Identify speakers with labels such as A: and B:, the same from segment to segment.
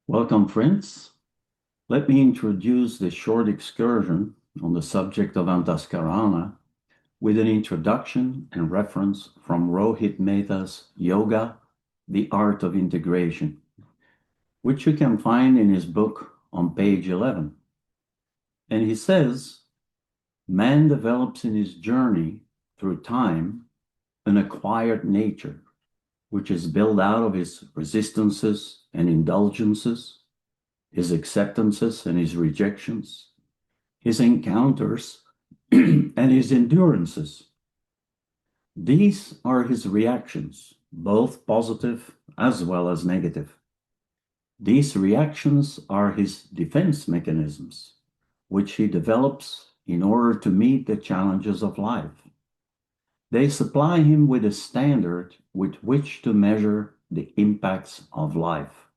A: Welcome, friends. Let me introduce the short excursion on the subject of Antaskarana with an introduction and reference from Rohit Mehta's Yoga, the Art of Integration, which you can find in his book on page 11. And he says, man develops in his journey through time an acquired nature, which is built out of his resistances and indulgences, his acceptances and his rejections, his encounters and his endurances. These are his reactions, both positive as well as negative. These reactions are his defense mechanisms, which he develops in order to meet the challenges of life. They supply him with a standard with which to measure the impacts of life.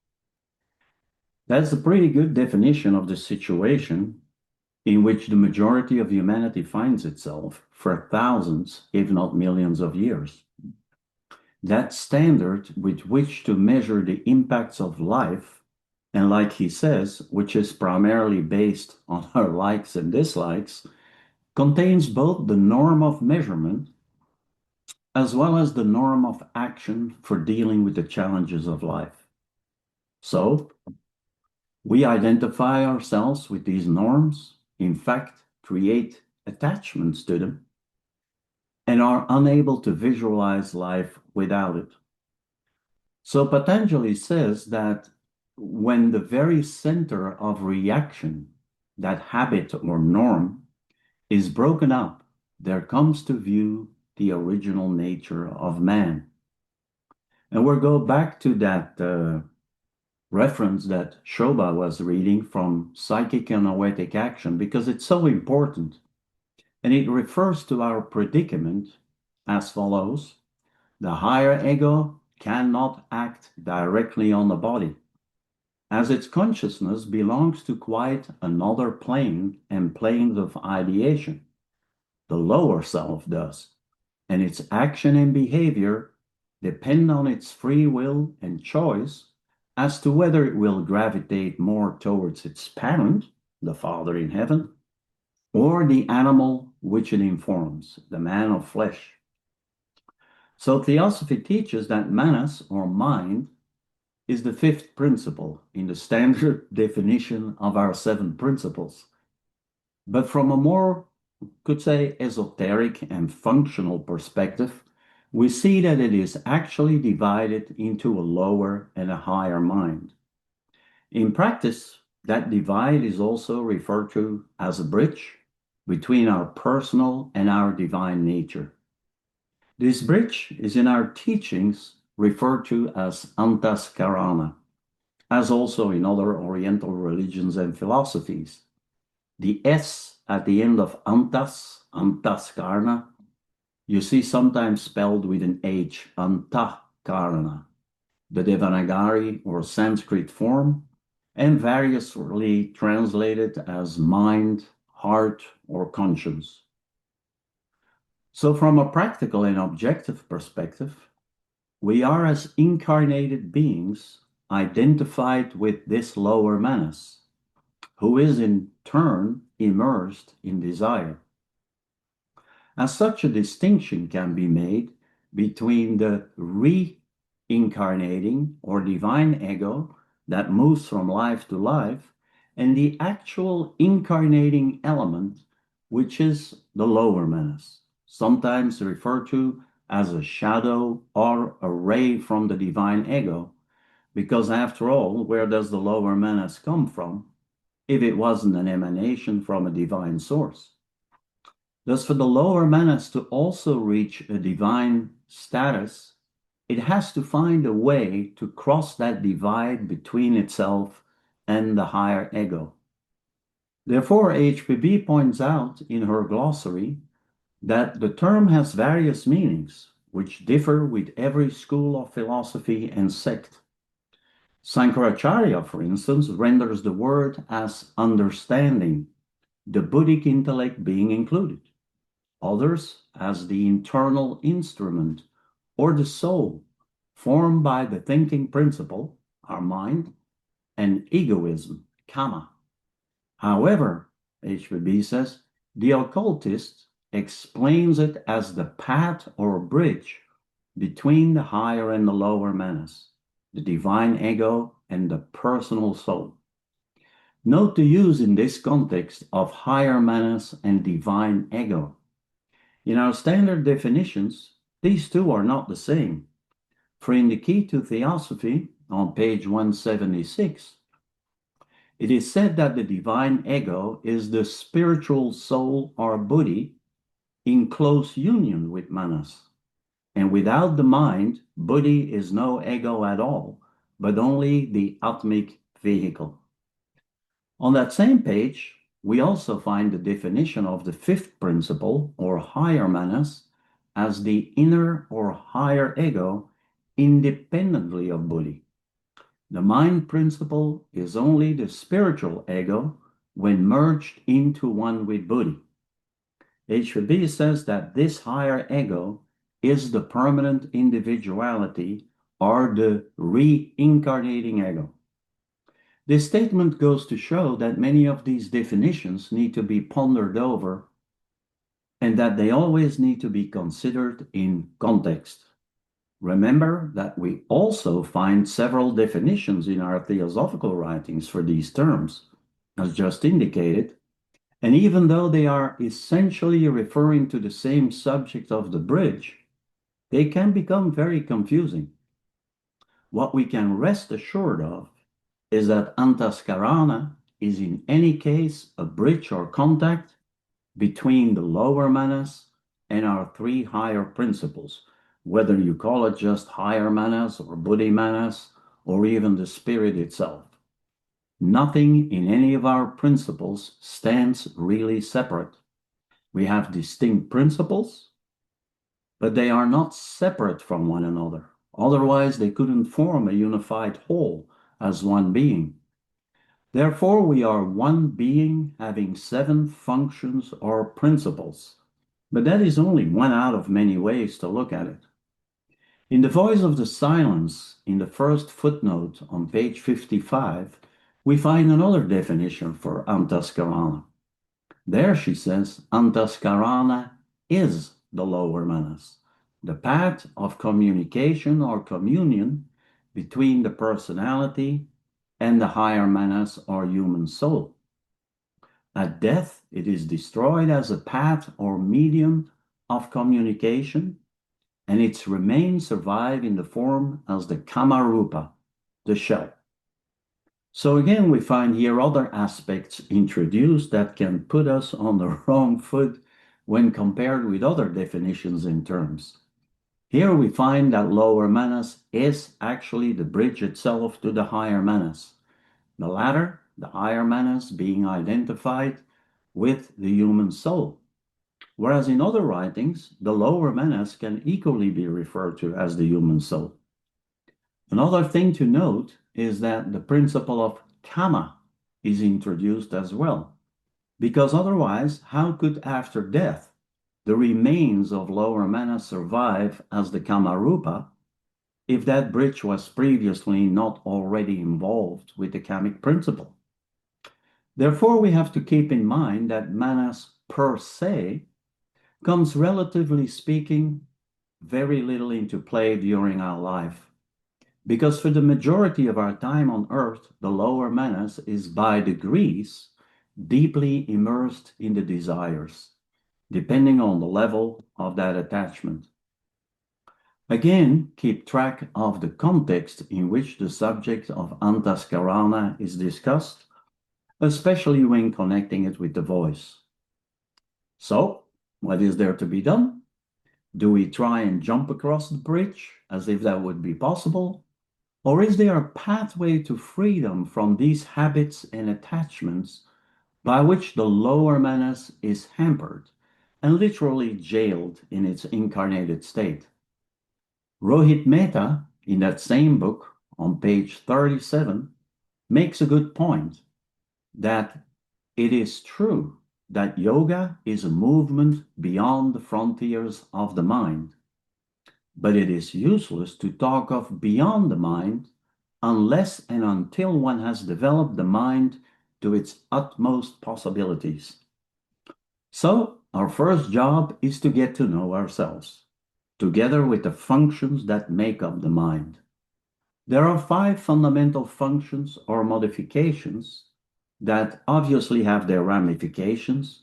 A: That's a pretty good definition of the situation in which the majority of humanity finds itself for thousands, if not millions of years. That standard with which to measure the impacts of life, and like he says, which is primarily based on our likes and dislikes, contains both the norm of measurement as well as the norm of action for dealing with the challenges of life. So, we identify ourselves with these norms, in fact, create attachments to them, and are unable to visualize life without it. So Patanjali says that when the very center of reaction, that habit or norm, is broken up, there comes to view the original nature of man. And we'll go back to that reference that Shobha was reading from Psychic and Noetic Action because it's so important. And it refers to our predicament as follows. The higher ego cannot act directly on the body, as its consciousness belongs to quite another plane and planes of ideation. The lower self does, and its action and behavior depend on its free will and choice as to whether it will gravitate more towards its parent, the Father in heaven, or the animal which it informs, the man of flesh. So Theosophy teaches that manas, or mind, is the fifth principle in the standard definition of our seven principles. But from a more, could say, esoteric and functional perspective, we see that it is actually divided into a lower and a higher mind. In practice, that divide is also referred to as a bridge between our personal and our divine nature. This bridge is in our teachings referred to as Antaskarana, as also in other Oriental religions and philosophies. The S at the end of Antaskarana, you see sometimes spelled with an H, antaḥkaraṇa, the Devanagari or Sanskrit form, and variously translated as mind, heart, or conscience. So from a practical and objective perspective, we are as incarnated beings identified with this lower manas, who is in turn immersed in desire. As such, a distinction can be made between the reincarnating or divine ego that moves from life to life and the actual incarnating element, which is the lower manas, sometimes referred to as a shadow or a ray from the divine ego, because after all, where does the lower manas come from if it wasn't an emanation from a divine source? Thus, for the lower manas to also reach a divine status, it has to find a way to cross that divide between itself and the higher ego. Therefore, HPB points out in her glossary that the term has various meanings, which differ with every school of philosophy and sect. Sankaracharya, for instance, renders the word as understanding, the Buddhic intellect being included. Others as the internal instrument or the soul formed by the thinking principle, our mind, and egoism, kama. However, HVB says, the occultist explains it as the path or bridge between the higher and the lower manas, the divine ego and the personal soul. Note the use in this context of higher manas and divine ego. In our standard definitions, these two are not the same. For in the Key to Theosophy, on page 176, it is said that the divine ego is the spiritual soul or buddhi in close union with manas. And without the mind, buddhi is no ego at all, but only the atmic vehicle. On that same page, we also find the definition of the fifth principle, or higher manas, as the inner or higher ego independently of buddhi. The mind principle is only the spiritual ego when merged into one with buddhi. HVB says that this higher ego is the permanent individuality or the reincarnating ego. This statement goes to show that many of these definitions need to be pondered over and that they always need to be considered in context. Remember that we also find several definitions in our theosophical writings for these terms, as just indicated, and even though they are essentially referring to the same subject of the bridge, they can become very confusing. What we can rest assured of is that Antaskarana is in any case a bridge or contact between the lower manas and our three higher principles, whether you call it just higher manas or buddhi manas or even the spirit itself. Nothing in any of our principles stands really separate. We have distinct principles, but they are not separate from one another. Otherwise, they couldn't form a unified whole as one being. Therefore, we are one being having 7 functions or principles. But that is only one out of many ways to look at it. In the Voice of the Silence, in the first footnote on page 55, we find another definition for Antaskarana. There she says, Antaskarana is the lower manas, the path of communication or communion between the personality and the higher manas or human soul. At death, it is destroyed as a path or medium of communication, and its remains survive in the form as the kamarupa, the shell. So again, we find here other aspects introduced that can put us on the wrong foot when compared with other definitions and terms. Here we find that lower manas is actually the bridge itself to the higher manas. The latter, the higher manas, being identified with the human soul. Whereas in other writings, the lower manas can equally be referred to as the human soul. Another thing to note is that the principle of kama is introduced as well, because otherwise, how could after death the remains of lower manas survive as the kamarupa if that bridge was previously not already involved with the kamic principle? Therefore, we have to keep in mind that manas per se comes, relatively speaking, very little into play during our life. Because for the majority of our time on earth, the lower manas is by degrees deeply immersed in the desires, depending on the level of that attachment. Again, keep track of the context in which the subject of Antaskarana is discussed, especially when connecting it with the voice. So, what is there to be done? Do we try and jump across the bridge as if that would be possible? Or is there a pathway to freedom from these habits and attachments by which the lower manas is hampered and literally jailed in its incarnated state? Rohit Mehta, in that same book, on page 37, makes a good point that it is true that yoga is a movement beyond the frontiers of the mind, but it is useless to talk of beyond the mind unless and until one has developed the mind to its utmost possibilities. So, our first job is to get to know ourselves, together with the functions that make up the mind. There are 5 fundamental functions or modifications that obviously have their ramifications,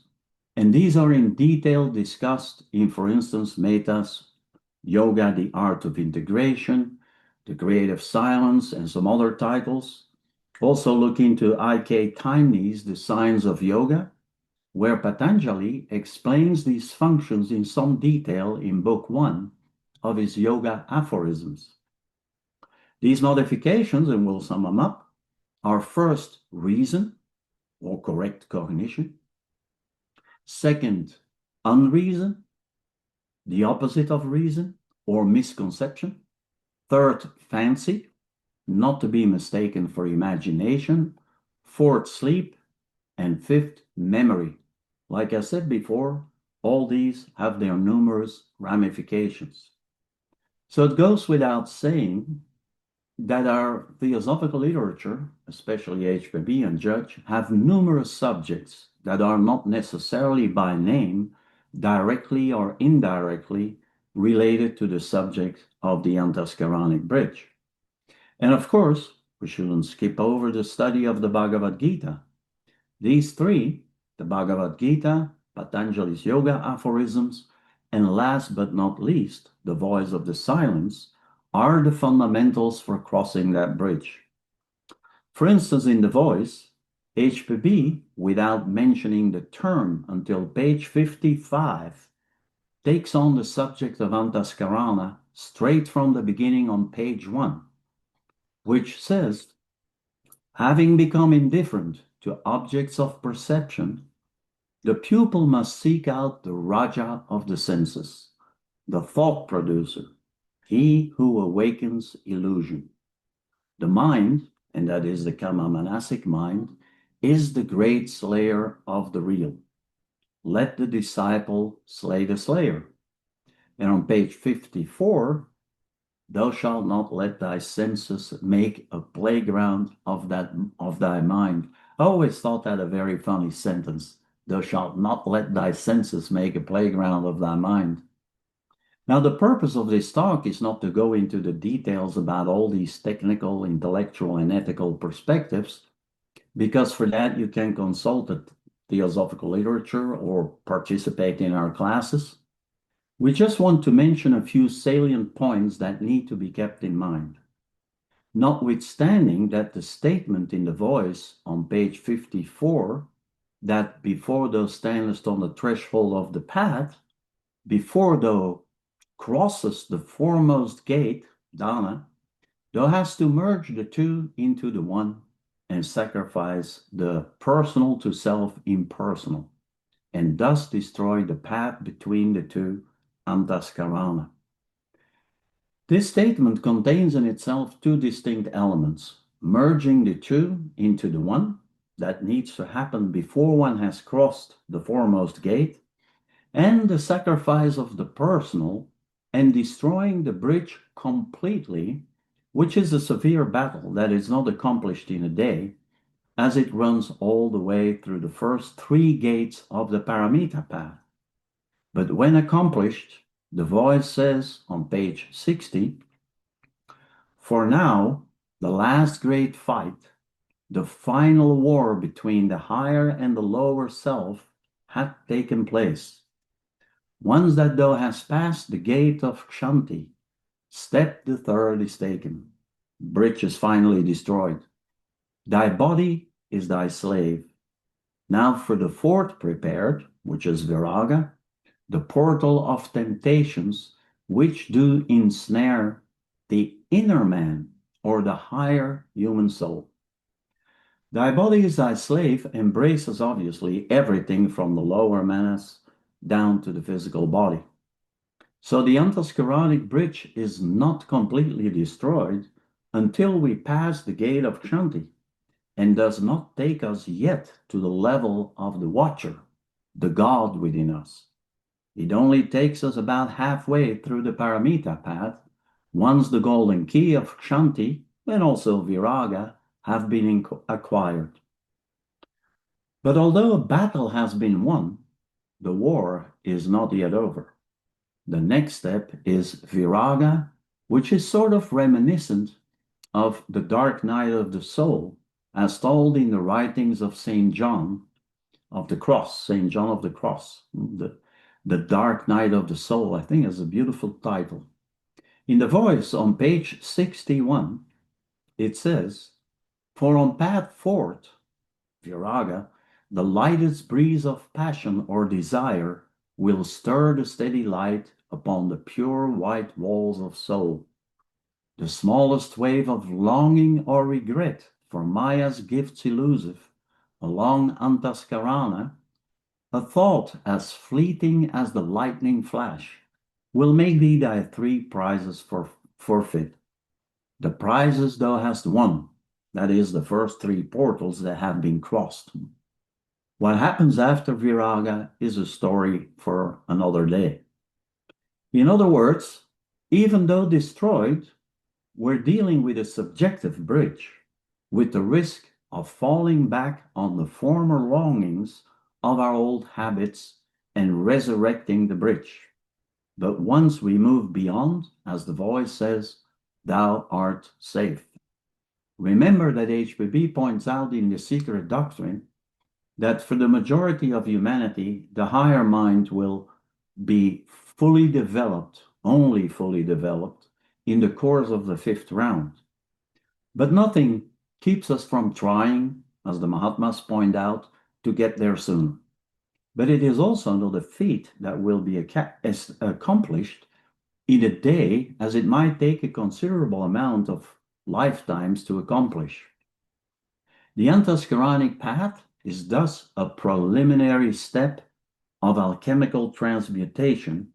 A: and these are in detail discussed in, for instance, Mehta's Yoga, the Art of Integration, The Creative Silence, and some other titles. Also look into I.K. Taimni's The Science of Yoga, where Patanjali explains these functions in some detail in Book 1 of his Yoga Aphorisms. These modifications, and we'll sum them up, are first, reason, or correct cognition. Second, unreason, the opposite of reason, or misconception. Third, fancy, not to be mistaken for imagination. Fourth, sleep. And fifth, memory. Like I said before, all these have their numerous ramifications. So it goes without saying that our theosophical literature, especially HPB and Judge, have numerous subjects that are not necessarily by name, directly or indirectly related to the subject of the Antaskaranic bridge. And of course, we shouldn't skip over the study of the Bhagavad Gita. These 3, the Bhagavad Gita, Patanjali's Yoga Aphorisms, and last but not least, the Voice of the Silence, are the fundamentals for crossing that bridge. For instance, in the Voice, HPB, without mentioning the term until page 55, takes on the subject of Antaskarana straight from the beginning on page 1, which says, having become indifferent to objects of perception, the pupil must seek out the Raja of the senses, the thought producer, he who awakens illusion. The mind, and that is the Kama Manasic mind, is the great slayer of the real. Let the disciple slay the slayer. And on page 54, thou shalt not let thy senses make a playground of thy mind. I always thought that a very funny sentence. Thou shalt not let thy senses make a playground of thy mind. Now, the purpose of this talk is not to go into the details about all these technical, intellectual, and ethical perspectives, because for that you can consult the theosophical literature or participate in our classes. We just want to mention a few salient points that need to be kept in mind. Notwithstanding that the statement in the Voice on page 54, that before thou standest on the threshold of the path, before thou crosses the foremost gate, Dana, thou hast to merge the two into the one and sacrifice the personal to self-impersonal, and thus destroy the path between the two, Antaskarana. This statement contains in itself 2 distinct elements, merging the two into the one, that needs to happen before one has crossed the foremost gate, and the sacrifice of the personal and destroying the bridge completely, which is a severe battle that is not accomplished in a day, as it runs all the way through the first 3 gates of the Paramita path. But when accomplished, the Voice says on page 60, for now, the last great fight, the final war between the higher and the lower self, hath taken place. Once that thou hast passed the gate of Kshanti, step the 3rd is taken. Bridge is finally destroyed. Thy body is thy slave. Now for the 4th prepared, which is Viraga, the portal of temptations, which do ensnare the inner man, or the higher human soul. Thy body is thy slave embraces obviously everything from the lower manas down to the physical body. So the Antaskaranic bridge is not completely destroyed until we pass the gate of Kshanti, and does not take us yet to the level of the watcher, the God within us. It only takes us about halfway through the Paramita path, once the golden key of Kshanti, and also viraga have been acquired. But although a battle has been won, the war is not yet over. The next step is viraga, which is sort of reminiscent of the dark night of the soul, as told in the writings of St. John of the Cross, St. John of the Cross. The Dark Night of the Soul, I think, is a beautiful title. In the voice on page 61, it says, "For on path forth, viraga, the lightest breeze of passion or desire will stir the steady light upon the pure white walls of soul. The smallest wave of longing or regret for Maya's gifts elusive, along Antaskarana, a thought as fleeting as the lightning flash, will make thee thy three prizes forfeit. The prizes thou hast won, that is, the first three portals that have been crossed. What happens after viraga is a story for another day." In other words, even though destroyed, we're dealing with a subjective bridge, with the risk of falling back on the former longings of our old habits and resurrecting the bridge. But once we move beyond, as the voice says, thou art safe. Remember that HPB points out in the Secret Doctrine that for the majority of humanity, the higher mind will be fully developed, only fully developed, in the course of the fifth round. But nothing keeps us from trying, as the Mahatmas point out, to get there soon. But it is also not a feat that will be accomplished in a day, as it might take a considerable amount of lifetimes to accomplish. The antaḥkaraṇic path is thus a preliminary step of alchemical transmutation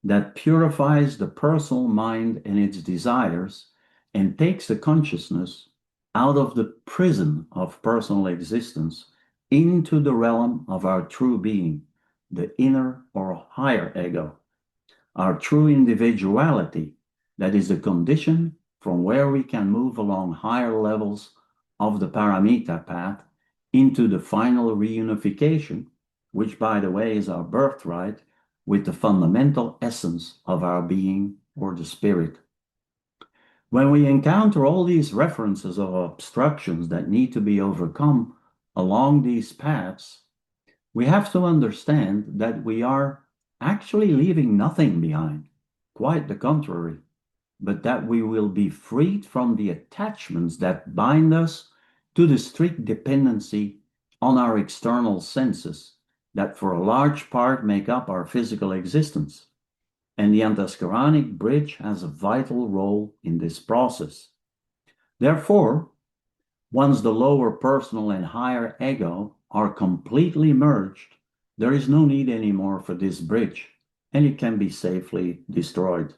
A: that purifies the personal mind and its desires and takes the consciousness out of the prison of personal existence into the realm of our true being, the inner or higher ego, our true individuality, that is the condition from where we can move along higher levels of the paramita path into the final reunification, which, by the way, is our birthright with the fundamental essence of our being or the spirit. When we encounter all these references of obstructions that need to be overcome along these paths, we have to understand that we are actually leaving nothing behind, quite the contrary, but that we will be freed from the attachments that bind us to the strict dependency on our external senses that for a large part make up our physical existence. And the antaskaranic bridge has a vital role in this process. Therefore, once the lower personal and higher ego are completely merged, there is no need anymore for this bridge, and it can be safely destroyed.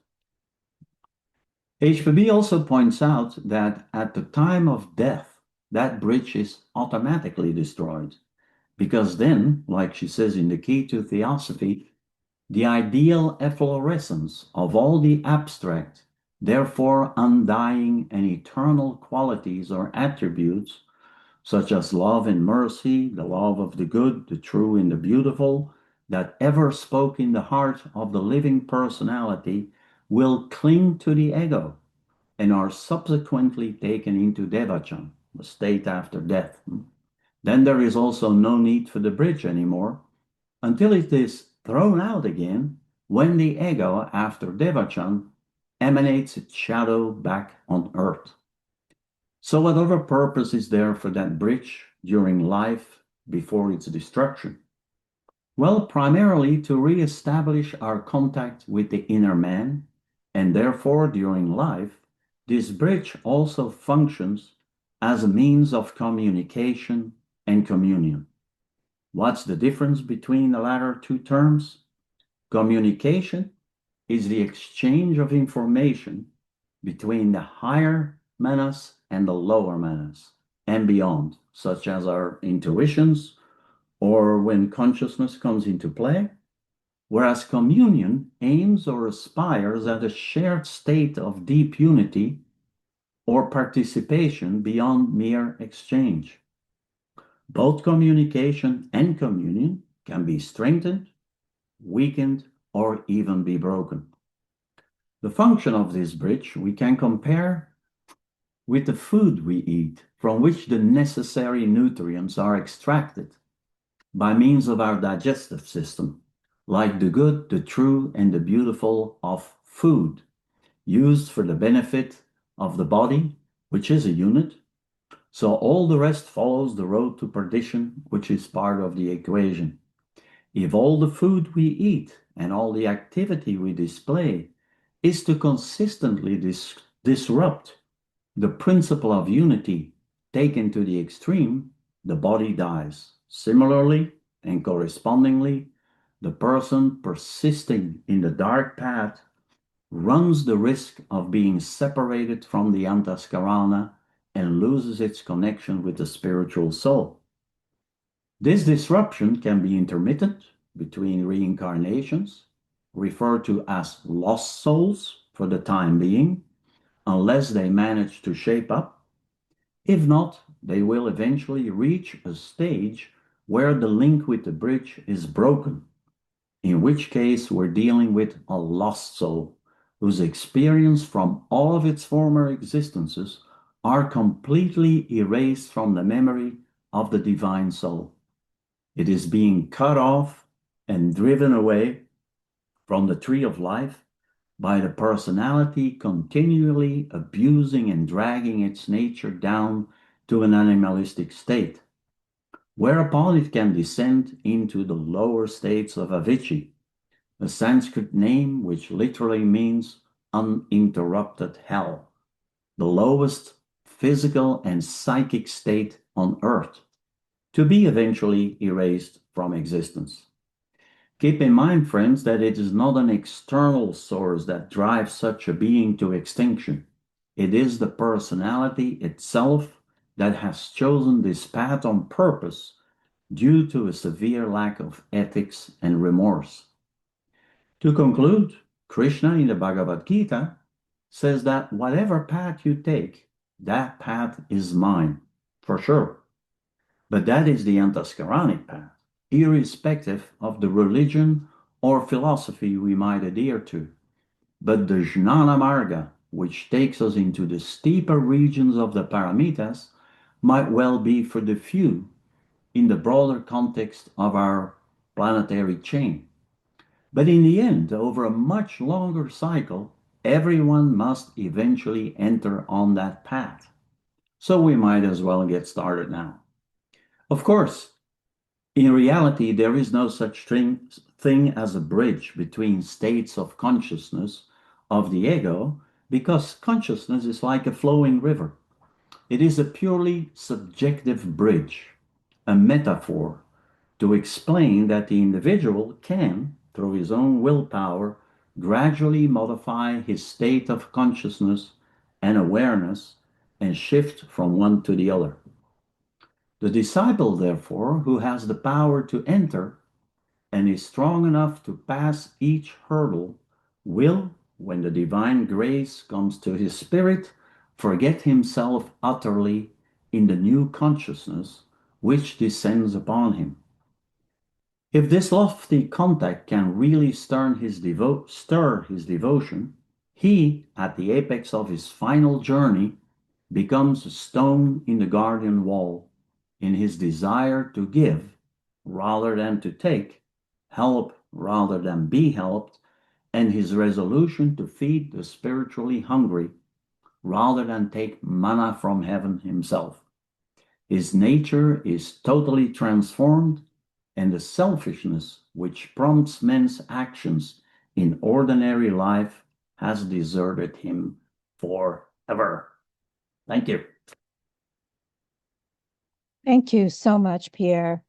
A: HPB also points out that at the time of death, that bridge is automatically destroyed, because then, like she says in the Key to Theosophy, the ideal efflorescence of all the abstract, therefore undying and eternal qualities or attributes, such as love and mercy, the love of the good, the true, and the beautiful, that ever spoke in the heart of the living personality, will cling to the ego and are subsequently taken into devachan, the state after death. Then there is also no need for the bridge anymore, until it is thrown out again when the ego, after devachan, emanates its shadow back on earth. So what other purpose is there for that bridge during life before its destruction? Well, primarily to re-establish our contact with the inner man, and therefore during life, this bridge also functions as a means of communication and communion. What's the difference between the latter two terms? Communication is the exchange of information between the higher manas and the lower manas and beyond, such as our intuitions or when consciousness comes into play, whereas communion aims or aspires at a shared state of deep unity or participation beyond mere exchange. Both communication and communion can be strengthened, weakened, or even be broken. The function of this bridge we can compare with the food we eat, from which the necessary nutrients are extracted by means of our digestive system, like the good, the true, and the beautiful of food, used for the benefit of the body, which is a unit. So all the rest follows the road to perdition, which is part of the equation. If all the food we eat and all the activity we display is to consistently disrupt the principle of unity taken to the extreme, the body dies. Similarly and correspondingly, the person persisting in the dark path runs the risk of being separated from the Antaskarana and loses its connection with the spiritual soul. This disruption can be intermittent between reincarnations, referred to as lost souls for the time being, unless they manage to shape up. If not, they will eventually reach a stage where the link with the bridge is broken, in which case we're dealing with a lost soul whose experience from all of its former existences are completely erased from the memory of the divine soul. It is being cut off and driven away from the tree of life by the personality continually abusing and dragging its nature down to an animalistic state, whereupon it can descend into the lower states of Avicii, a Sanskrit name which literally means uninterrupted hell, the lowest physical and psychic state on earth, to be eventually erased from existence. Keep in mind, friends, that it is not an external source that drives such a being to extinction. It is the personality itself that has chosen this path on purpose due to a severe lack of ethics and remorse. To conclude, Krishna in the Bhagavad Gita says that whatever path you take, that path is mine, for sure. But that is the antaskaranic path, irrespective of the religion or philosophy we might adhere to. But the Jnana Marga, which takes us into the steeper regions of the paramitas, might well be for the few in the broader context of our planetary chain. But in the end, over a much longer cycle, everyone must eventually enter on that path. So we might as well get started now. Of course, in reality, there is no such thing as a bridge between states of consciousness of the ego, because consciousness is like a flowing river. It is a purely subjective bridge, a metaphor to explain that the individual can, through his own willpower, gradually modify his state of consciousness and awareness and shift from one to the other. The disciple, therefore, who has the power to enter and is strong enough to pass each hurdle, will, when the divine grace comes to his spirit, forget himself utterly in the new consciousness which descends upon him. If this lofty contact can really stir his devotion, he, at the apex of his final journey, becomes a stone in the guardian wall, in his desire to give rather than to take, help rather than be helped, and his resolution to feed the spiritually hungry rather than take manna from heaven himself. His nature is totally transformed, and the selfishness which prompts men's actions in ordinary life has deserted him forever. Thank you.
B: Thank you so much, Pierre.